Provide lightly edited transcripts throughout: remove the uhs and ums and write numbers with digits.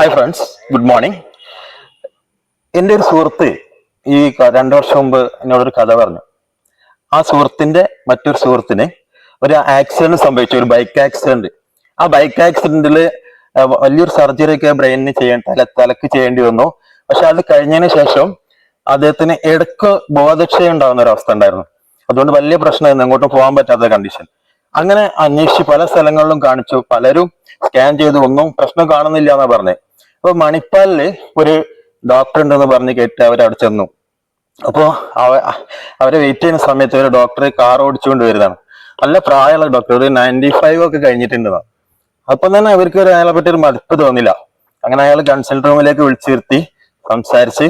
Hi friends, good morning. എൻ്റെ ഒരു സുഹൃത്ത് ഈ 2 വർഷം മുമ്പ് എന്നോടൊരു കഥ പറഞ്ഞു. ആ സുഹൃത്തിന്റെ മറ്റൊരു സുഹൃത്തിന് ഒരു ആക്സിഡന്റ് സംഭവിച്ചു, ഒരു ബൈക്ക് ആക്സിഡന്റ്. ആ ബൈക്ക് ആക്സിഡന്റിൽ വലിയൊരു സർജറി ഒക്കെ ബ്രെയിനിന് തലക്ക് ചെയ്യേണ്ടി വന്നു. പക്ഷെ അത് കഴിഞ്ഞതിന് ശേഷം അദ്ദേഹത്തിന് ഇടയ്ക്ക് ബോധക്ഷയം ഉണ്ടാകുന്ന ഒരു അവസ്ഥ ഉണ്ടായിരുന്നു. അതുകൊണ്ട് വലിയ പ്രശ്നമായിരുന്നു, എങ്ങോട്ടും പോകാൻ പറ്റാത്ത കണ്ടീഷൻ. അങ്ങനെ അന്വേഷിച്ച് പല സ്ഥലങ്ങളിലും കാണിച്ചു, പലരും സ്കാൻ ചെയ്തു, ഒന്നും പ്രശ്നം കാണുന്നില്ല എന്നാ പറഞ്ഞത്. അപ്പൊ മണിപ്പാലില് ഒരു ഡോക്ടർ ഉണ്ടെന്ന് പറഞ്ഞ് കേട്ട് അവരവിടെ ചെന്നു. അപ്പോ അവരെ വെയിറ്റ് ചെയ്യുന്ന സമയത്ത് ഒരു ഡോക്ടർ കാർ ഓടിച്ചുകൊണ്ട് വരുന്നതാണ്. നല്ല പ്രായമുള്ള ഡോക്ടർ, ഒരു 95 ഒക്കെ കഴിഞ്ഞിട്ടുണ്ടെന്നാണ്. അപ്പൊ തന്നെ അവർക്ക് അയാളെ പറ്റി ഒരു മടുപ്പ് തോന്നില്ല. അങ്ങനെ അയാൾ കൺസൾട്ട് റൂമിലേക്ക് വിളിച്ചു നിർത്തി സംസാരിച്ച്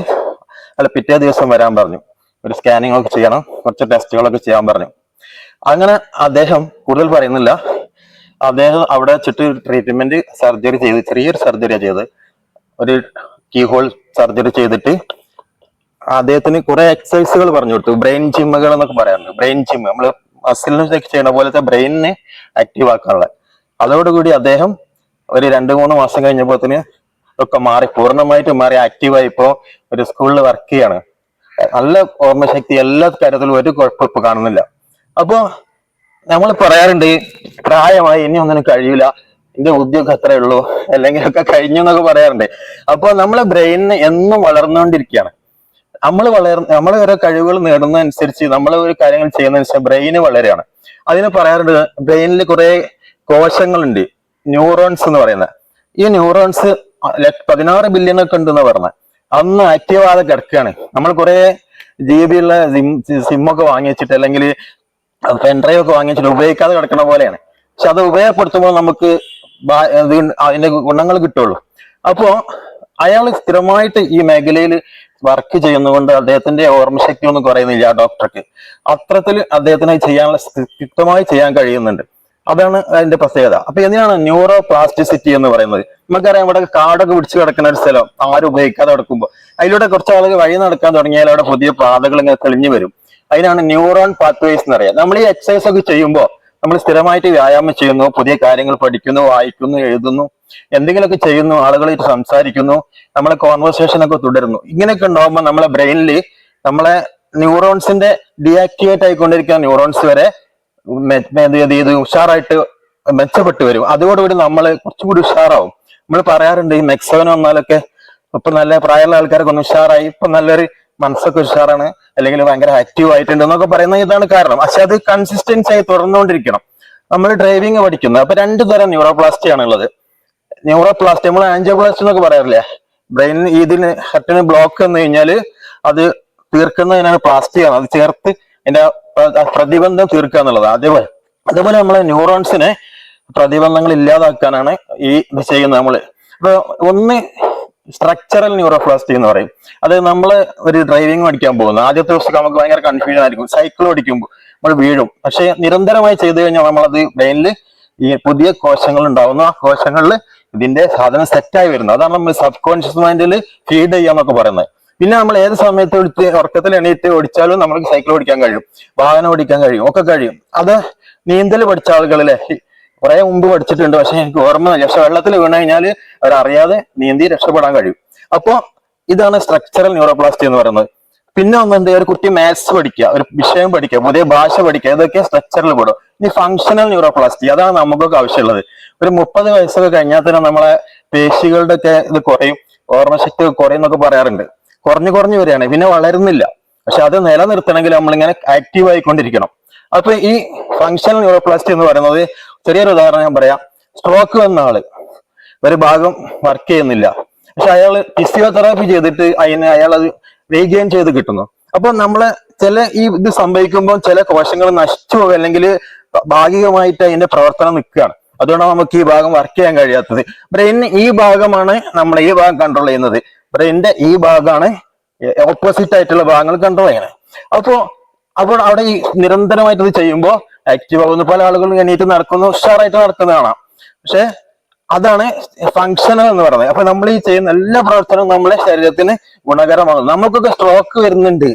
അയാൾ പിറ്റേ ദിവസം വരാൻ പറഞ്ഞു. ഒരു സ്കാനിങ് ഒക്കെ ചെയ്യണം, കുറച്ച് ടെസ്റ്റുകളൊക്കെ ചെയ്യാൻ പറഞ്ഞു. അങ്ങനെ അദ്ദേഹം കൂടുതൽ പറയുന്നില്ല. അദ്ദേഹം അവിടെ വെച്ചിട്ട് ട്രീറ്റ്മെന്റ് സർജറി ചെയ്ത്, ചെറിയൊരു സർജറിയാണ് ചെയ്ത്, ഒരു കീ ഹോൾ സർജറി ചെയ്തിട്ട് അദ്ദേഹത്തിന് കുറെ എക്സസൈസുകൾ പറഞ്ഞു കൊടുത്തു. ബ്രെയിൻ ജിമ്മുകൾ എന്നൊക്കെ പറയാറുണ്ട്. ബ്രെയിൻ ജിം നമ്മൾ മസിലിന് ചെയ്യുന്ന പോലത്തെ ബ്രെയിനിനെ ആക്റ്റീവ് ആക്കാനുള്ള. അതോടുകൂടി അദ്ദേഹം ഒരു 2-3 മാസം കഴിഞ്ഞപ്പോത്തിന് ഒക്കെ മാറി, പൂർണ്ണമായിട്ട് മാറി, ആക്റ്റീവായി ഇപ്പോ ഒരു സ്കൂളിൽ വർക്ക് ചെയ്യാണ്. നല്ല ഓർമ്മശക്തി, എല്ലാ കാര്യത്തിലും ഒരു കുഴപ്പം ഇപ്പൊ കാണുന്നില്ല. അപ്പോ നമ്മൾ പറയാറുണ്ട്, പ്രായമായി ഇനി ഒന്നിനും കഴിയില്ല, എന്റെ ഉദ്യോഗം അത്രേ ഉള്ളൂ, അല്ലെങ്കിൽ ഒക്കെ കഴിഞ്ഞു എന്നൊക്കെ പറയാറുണ്ട്. അപ്പൊ നമ്മളെ ബ്രെയിനിന് എന്നും വളർന്നുകൊണ്ടിരിക്കുകയാണ്. നമ്മൾ ഓരോ കഴിവുകൾ നേടുന്നതനുസരിച്ച്, നമ്മൾ ഒരു കാര്യങ്ങൾ ചെയ്യുന്നതനുസരിച്ച് ബ്രെയിന് വളരെയാണ്. അതിന് പറയാറുണ്ട്, ബ്രെയിനിൽ കുറെ കോശങ്ങളുണ്ട്, ന്യൂറോൺസ് എന്ന് പറയുന്നത്. ഈ ന്യൂറോൺസ് 16 ബില്യൺ ഒക്കെ ഉണ്ടെന്ന് പറഞ്ഞത് അന്ന് ആക്റ്റീവ് ആകാതെ കിടക്കുകയാണ്. നമ്മൾ കുറെ GB ഉള്ള സിമ്മൊക്കെ വാങ്ങി വെച്ചിട്ട്, അല്ലെങ്കിൽ പെൻഡ്രൈവ് ഒക്കെ വാങ്ങി വെച്ചിട്ട് ഉപയോഗിക്കാതെ കിടക്കുന്ന പോലെയാണ്. പക്ഷെ അത് ഉപയോഗപ്പെടുത്തുമ്പോൾ നമുക്ക് അതിന്റെ ഗുണങ്ങൾ കിട്ടുള്ളൂ. അപ്പോ അയാൾ സ്ഥിരമായിട്ട് ഈ മേഖലയിൽ വർക്ക് ചെയ്യുന്നതുകൊണ്ട് അദ്ദേഹത്തിന്റെ ഓർമ്മശക്തി ഒന്നും കുറയുന്നില്ല. ആ ഡോക്ടർക്ക് അത്തരത്തിൽ അദ്ദേഹത്തിന് കൃത്യമായി ചെയ്യാൻ കഴിയുന്നുണ്ട്. അതാണ് അതിന്റെ പ്രത്യേകത. അപ്പൊ എന്തിനാണ് ന്യൂറോ പ്ലാസ്റ്റിസിറ്റി എന്ന് പറയുന്നത്? നമുക്കറിയാം, ഇവിടെ കാടൊക്കെ പിടിച്ചു കിടക്കുന്ന ഒരു സ്ഥലം ആരും ഉപയോഗിക്കാതെ കിടക്കുമ്പോൾ അതിലൂടെ കുറച്ച് ആളുകൾ വഴി നടക്കാൻ തുടങ്ങിയാൽ അവിടെ പുതിയ പാതകൾ ഇങ്ങനെ തെളിഞ്ഞു വരും. അതിനാണ് ന്യൂറോൺ പാത്വേസ് എന്ന് പറയാം. നമ്മൾ ഈ എക്സസൈസ് ഒക്കെ ചെയ്യുമ്പോൾ നമ്മൾ സ്ഥിരമായിട്ട് വ്യായാമം ചെയ്യുന്നു, പുതിയ കാര്യങ്ങൾ പഠിക്കുന്നു, വായിക്കുന്നു, എഴുതുന്നു, എന്തെങ്കിലുമൊക്കെ ചെയ്യുന്നു, ആളുകളായിട്ട് സംസാരിക്കുന്നു, നമ്മളെ കോൺവെർസേഷൻ ഒക്കെ തുടരുന്നു. ഇങ്ങനെയൊക്കെ ഉണ്ടാകുമ്പോൾ നമ്മളെ ബ്രെയിനിൽ നമ്മളെ ന്യൂറോൺസിന്റെ ഡീആക്ടിവേറ്റ് ആയിക്കൊണ്ടിരിക്കുന്ന ന്യൂറോൺസ് വരെ ഉഷാറായിട്ട് മെച്ചപ്പെട്ടു വരും. അതോടുകൂടി നമ്മൾ കുറച്ചുകൂടി ഉഷാറാവും. നമ്മൾ പറയാറുണ്ട്, ഈ മെക്സവൻ വന്നാലൊക്കെ ഇപ്പൊ നല്ല പ്രായമുള്ള ആൾക്കാരൊക്കെ ഒന്ന് ഉഷാറായി, ഇപ്പൊ നല്ലൊരു മനസ്സൊക്കെ ഉഷാറാണ്, അല്ലെങ്കിൽ ഭയങ്കര ആക്റ്റീവ് ആയിട്ടുണ്ട് എന്നൊക്കെ പറയുന്നത് ഇതാണ് കാരണം. പക്ഷെ അത് കൺസിസ്റ്റൻസി ആയി തുടർന്നുകൊണ്ടിരിക്കണം. നമ്മൾ ഡ്രൈവിംഗ് പഠിക്കുന്നത്, അപ്പൊ 2 തരം ന്യൂറോപ്ലാസ്റ്റി ആണുള്ളത്. ന്യൂറോപ്ലാസ്റ്റി നമ്മൾ ആൻജിയോപ്ലാസ്റ്റി എന്നൊക്കെ പറയാറില്ലേ, ബ്രെയിനിന് ഇതിന് ഹർട്ടിന് ബ്ലോക്ക് വന്നു കഴിഞ്ഞാൽ അത് തീർക്കുന്നതിനാണ് പ്ലാസ്റ്റി ആണ്. അത് ചേർത്ത് അതിന്റെ പ്രതിബന്ധം തീർക്കുക എന്നുള്ളത്. അതേപോലെ നമ്മളെ ന്യൂറോൺസിനെ പ്രതിബന്ധങ്ങൾ ഇല്ലാതാക്കാനാണ് ഈ ഇത് ചെയ്യുന്നത് നമ്മള്. അപ്പൊ ഒന്ന് സ്ട്രക്ചറൽ ന്യൂറോപ്ലാസ്റ്റി എന്ന് പറയും. അത് നമ്മൾ ഒരു ഡ്രൈവിംഗ് പഠിക്കാൻ പോകുന്നു, ആദ്യത്തെ ദിവസം നമുക്ക് ഭയങ്കര കൺഫ്യൂഷൻ ആയിരിക്കും. സൈക്കിൾ ഓടിക്കുമ്പോൾ നമ്മൾ വീഴും. പക്ഷെ നിരന്തരമായി ചെയ്തു കഴിഞ്ഞാൽ നമ്മളത് ബ്രെയിനിൽ ഈ പുതിയ കോശങ്ങൾ ഉണ്ടാവുന്നു. ആ കോശങ്ങളിൽ ഇതിന്റെ സാധനം സെറ്റായി വരുന്നു. അതാണ് നമ്മൾ സബ് കോൺഷ്യസ് മൈൻഡിൽ ഫീഡ് ചെയ്യാന്നൊക്കെ പറയുന്നത്. പിന്നെ നമ്മൾ ഏത് സമയത്ത് ഉറക്കത്തിൽ എണീറ്റ് ഓടിച്ചാലും നമുക്ക് സൈക്കിൾ ഓടിക്കാൻ കഴിയും, വാഹനം ഓടിക്കാൻ കഴിയും, ഒക്കെ കഴിയും. അത് നീന്തൽ പഠിച്ച ആളുകളിലെ കുറെ മുമ്പ് പഠിച്ചിട്ടുണ്ട്, പക്ഷെ എനിക്ക് ഓർമ്മയില്ല. പക്ഷെ വെള്ളത്തിൽ വീണ് കഴിഞ്ഞാൽ അവരറിയാതെ നീന്തി രക്ഷപ്പെടാൻ കഴിയും. അപ്പോ ഇതാണ് സ്ട്രക്ചറൽ ന്യൂറോപ്ലാസ്റ്റി എന്ന് പറയുന്നത്. പിന്നെ ഒന്നുണ്ട്, ഒരു കുട്ടി മാത്സ് പഠിക്കുക, ഒരു വിഷയം പഠിക്കുക, പുതിയ ഭാഷ പഠിക്കുക, ഇതൊക്കെ സ്ട്രക്ചറിൽ പെടും. ഇനി ഫങ്ഷണൽ ന്യൂറോപ്ലാസ്റ്റി, അതാണ് നമുക്കൊക്കെ ആവശ്യമുള്ളത്. ഒരു 30 വയസ്സൊക്കെ കഴിഞ്ഞാൽ തന്നെ നമ്മളെ പേശികളുടെ ഒക്കെ ഇത് കുറയും, ഓർമ്മശക്തി കുറയും എന്നൊക്കെ പറയാറുണ്ട്. കുറഞ്ഞു വരികയാണ്, പിന്നെ വളരുന്നില്ല. പക്ഷെ അത് നിലനിർത്തണമെങ്കിൽ നമ്മളിങ്ങനെ ആക്റ്റീവ് ആയിക്കൊണ്ടിരിക്കണം. അപ്പൊ ഈ ഫങ്ഷണൽ ന്യൂറോപ്ലാസ്റ്റി എന്ന് പറയുന്നത്, ചെറിയൊരു ഉദാഹരണം ഞാൻ പറയാം. സ്ട്രോക്ക് വന്ന ആള് ഒരു ഭാഗം വർക്ക് ചെയ്യുന്നില്ല, പക്ഷെ അയാൾ ഫിസിയോതെറാപ്പി ചെയ്തിട്ട് അയാൾ അത് റീഗെയിൻ ചെയ്ത് കിട്ടുന്നു. അപ്പൊ നമ്മളെ ഈ ഇത് സംഭവിക്കുമ്പോൾ ചില കോശങ്ങൾ നശിച്ചു പോകുക, അല്ലെങ്കിൽ ഭാഗികമായിട്ട് അതിന്റെ പ്രവർത്തനം നിൽക്കുകയാണ്. അതുകൊണ്ടാണ് നമുക്ക് ഈ ഭാഗം വർക്ക് ചെയ്യാൻ കഴിയാത്തത്. ബ്രെയിനിന് ഈ ഭാഗമാണ് നമ്മൾ ഈ ഭാഗം കൺട്രോൾ ചെയ്യുന്നത്. ബ്രെയിനിന്റെ ഈ ഭാഗമാണ് ഓപ്പോസിറ്റ് ആയിട്ടുള്ള ഭാഗങ്ങൾ കൺട്രോൾ ചെയ്യണത്. അപ്പോൾ അവിടെ ഈ നിരന്തരമായിട്ട് ഇത് ചെയ്യുമ്പോൾ ആക്റ്റീവ് ആകുന്നു. പല ആളുകളും എണീറ്റ് നടക്കുന്നു, ഉഷാറായിട്ട് നടക്കുന്നത് കാണാം. പക്ഷെ അതാണ് ഫങ്ഷണൽ എന്ന് പറയുന്നത്. അപ്പൊ നമ്മൾ ഈ ചെയ്യുന്ന എല്ലാ പ്രവർത്തനവും നമ്മളെ ശരീരത്തിന് ഗുണകരമാകുന്നു. നമുക്കൊക്കെ സ്ട്രോക്ക് വരുന്നുണ്ട്,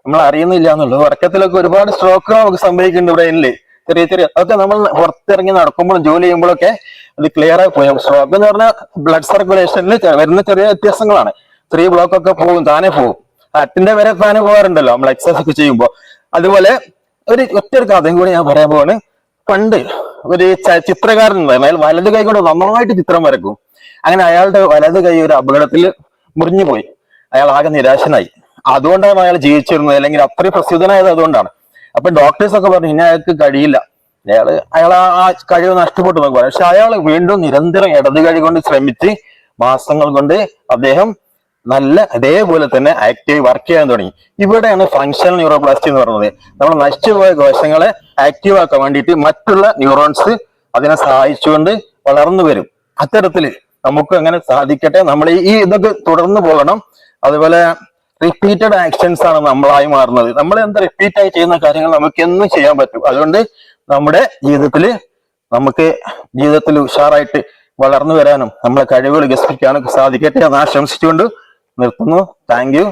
നമ്മൾ അറിയുന്നില്ല എന്നുള്ളൂ. ഉറക്കത്തിലൊക്കെ ഒരുപാട് സ്ട്രോക്ക് നമുക്ക് സംഭവിക്കുന്നുണ്ട് ബ്രെയിനിൽ, ചെറിയ അതൊക്കെ നമ്മൾ പുറത്തിറങ്ങി നടക്കുമ്പോഴും ജോലി ചെയ്യുമ്പോഴൊക്കെ അത് ക്ലിയർ ആയി പോയി. സ്ട്രോക്ക് എന്ന് പറഞ്ഞാൽ ബ്ലഡ് സർക്കുലേഷനിൽ വരുന്ന ചെറിയ വ്യത്യാസങ്ങളാണ്. 3 ബ്ലോക്ക് ഒക്കെ പോകും, താനെ പോകും. ഹാർട്ടിന്റെ വരെ താനെ പോകാറുണ്ടല്ലോ നമ്മൾ എക്സസൈസ് ഒക്കെ ചെയ്യുമ്പോൾ. അതുപോലെ ഒറ്റൊരു കഥയും കൂടി ഞാൻ പറയാൻ പോവാണ്. പണ്ട് ഒരു ചിത്രകാരൻ ഉണ്ടായിരുന്നു. അയാൾ വലത് കൈ കൊണ്ട് നന്നായിട്ട് ചിത്രം വരക്കും. അങ്ങനെ അയാളുടെ വലത് കൈ ഒരു അപകടത്തിൽ മുറിഞ്ഞു പോയി. അയാൾ ആകെ നിരാശനായി. അതുകൊണ്ടാണ് അയാൾ ജീവിച്ചിരുന്നത്, അല്ലെങ്കിൽ അത്രയും പ്രസിദ്ധനായത് അതുകൊണ്ടാണ്. അപ്പൊ ഡോക്ടേഴ്സ് ഒക്കെ പറഞ്ഞു ഇനി അയാൾക്ക് കഴിയില്ല, അയാൾ ആ കഴിവ് നഷ്ടപ്പെട്ടു എന്നൊക്കെ പറഞ്ഞു. പക്ഷെ അയാൾ വീണ്ടും നിരന്തരം ഇടത് കൈ കൊണ്ട് ശ്രമിച്ച് മാസങ്ങൾ കൊണ്ട് അദ്ദേഹം നല്ല അതേപോലെ തന്നെ ആക്റ്റീവ് വർക്ക് ചെയ്യാൻ തുടങ്ങി. ഇവിടെയാണ് ഫങ്ഷണൽ ന്യൂറോപ്ലാസ്റ്റി എന്ന് പറയുന്നത്. നമ്മൾ നശിച്ചുപോയ കോശങ്ങളെ ആക്റ്റീവ് ആക്കാൻ വേണ്ടിയിട്ട് മറ്റുള്ള ന്യൂറോൺസ് അതിനെ സഹായിച്ചുകൊണ്ട് വളർന്നു വരും. അത്തരത്തില് നമുക്ക് അങ്ങനെ സാധിക്കട്ടെ. നമ്മൾ ഈ ഇതൊക്കെ തുടർന്ന് പോകണം. അതുപോലെ റിപ്പീറ്റഡ് ആക്ഷൻസ് ആണ് നമ്മളായി മാറുന്നത്. നമ്മൾ എന്താ റിപ്പീറ്റ് ആയി ചെയ്യുന്ന കാര്യങ്ങൾ നമുക്ക് എന്നും ചെയ്യാൻ പറ്റും. അതുകൊണ്ട് നമ്മുടെ ജീവിതത്തിൽ ഉഷാറായിട്ട് വളർന്നു വരാനും നമ്മളെ കഴിവുകൾ വികസിപ്പിക്കാനും സാധിക്കട്ടെ എന്ന് ആശംസിച്ചുകൊണ്ട് നിർത്തുന്നു. Thank you.